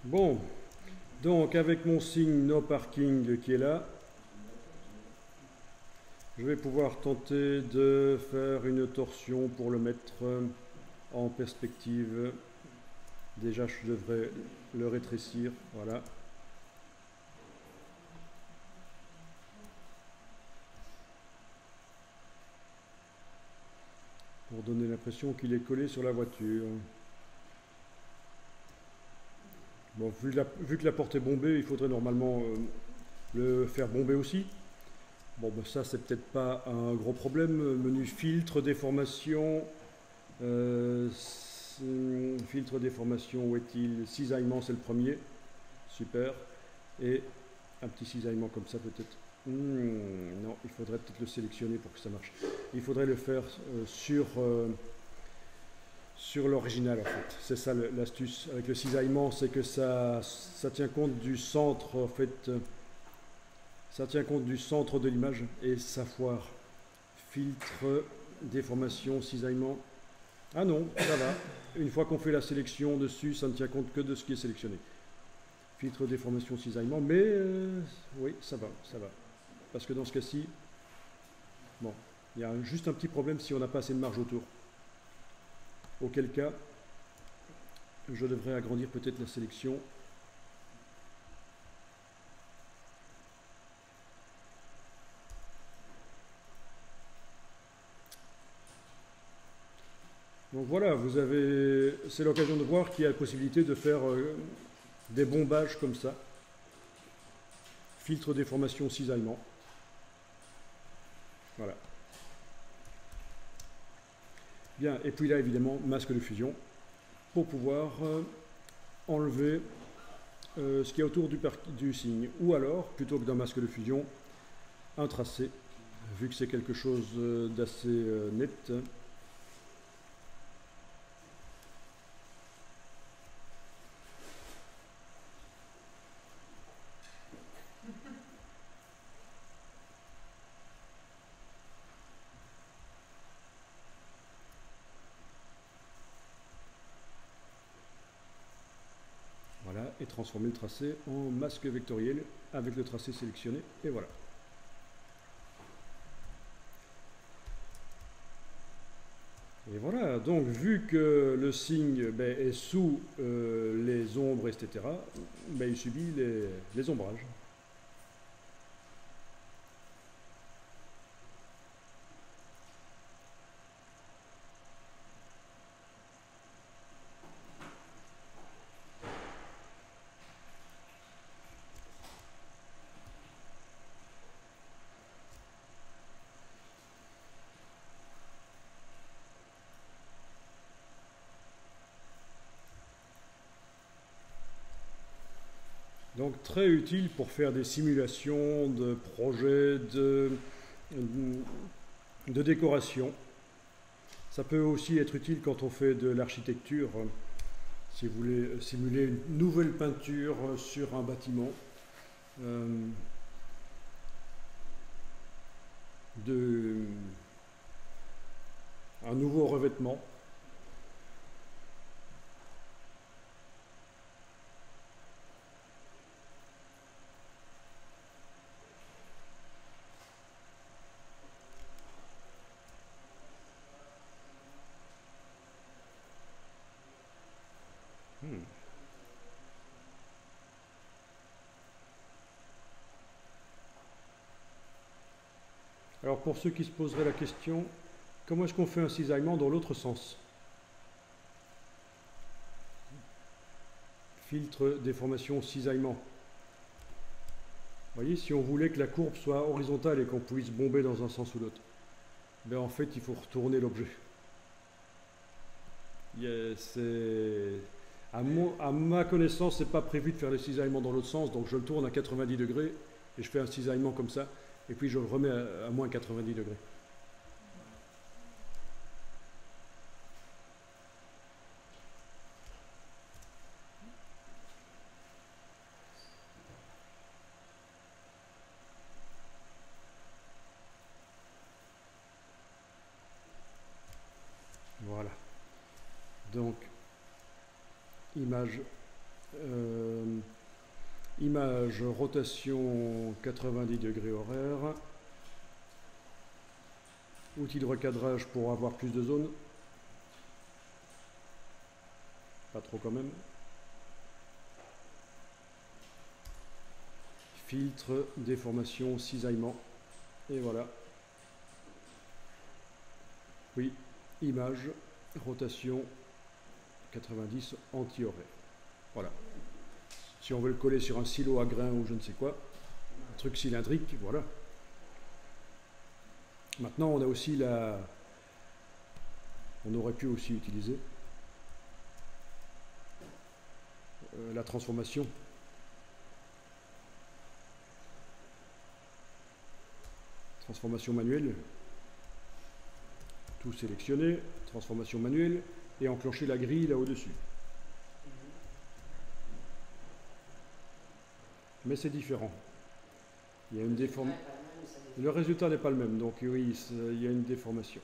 Bon, donc avec mon signe no parking qui est là, je vais pouvoir tenter de faire une torsion pour le mettre en perspective. Déjà, je devrais le rétrécir, voilà. Pour donner l'impression qu'il est collé sur la voiture. Bon, vu que la porte est bombée, il faudrait normalement le faire bomber aussi. Bon, ben ça, c'est peut-être pas un gros problème. Menu filtre, déformation. Filtre, déformation, où est-il? Cisaillement, c'est le premier. Super. Et un petit cisaillement comme ça, peut-être. Non, il faudrait peut-être le sélectionner pour que ça marche. Il faudrait le faire sur l'original, en fait. C'est ça l'astuce avec le cisaillement, c'est que ça tient compte du centre, en fait. Ça tient compte du centre de l'image et ça foire. Filtre, déformation, cisaillement. Ah non, ça va. Une fois qu'on fait la sélection dessus, ça ne tient compte que de ce qui est sélectionné. Filtre, déformation, cisaillement, mais oui, ça va, ça va. Parce que dans ce cas-ci, bon, il y a juste un petit problème si on n'a pas assez de marge autour. Auquel cas, je devrais agrandir peut-être la sélection. Donc voilà, c'est l'occasion de voir qu'il y a la possibilité de faire des bombages comme ça. Filtre, déformation, cisaillement. Voilà. Bien, et puis là évidemment, masque de fusion pour pouvoir enlever ce qu'il y a autour du signe. Ou alors, plutôt que d'un masque de fusion, un tracé, vu que c'est quelque chose d'assez net. Voilà, et transformer le tracé en masque vectoriel avec le tracé sélectionné, et voilà. Et voilà, donc vu que le signe est sous les ombres, etc., il subit les ombrages. Donc très utile pour faire des simulations de projets de décoration. Ça peut aussi être utile quand on fait de l'architecture, si vous voulez simuler une nouvelle peinture sur un bâtiment, un nouveau revêtement. Alors pour ceux qui se poseraient la question, comment est-ce qu'on fait un cisaillement dans l'autre sens? Filtre, déformation, cisaillement. Vous voyez, si on voulait que la courbe soit horizontale et qu'on puisse bomber dans un sens ou l'autre, en fait il faut retourner l'objet. À ma connaissance, c'est pas prévu de faire le cisaillement dans l'autre sens, donc je le tourne à 90 degrés et je fais un cisaillement comme ça, et puis je le remets à moins 90 degrés. Voilà. Donc, image Image, rotation 90 degrés horaires. Outil de recadrage pour avoir plus de zones. Pas trop quand même. Filtre, déformation, cisaillement. Et voilà. Oui, image, rotation 90 anti-horaire. Voilà. Si on veut le coller sur un silo à grains ou je ne sais quoi, un truc cylindrique, voilà. Maintenant, on a aussi on aurait pu aussi utiliser la transformation. Transformation manuelle. Tout sélectionner, transformation manuelle, et enclencher la grille là au-dessus. Mais c'est différent. Il y a une déformation. Le résultat n'est pas le même, donc oui, il y a une déformation.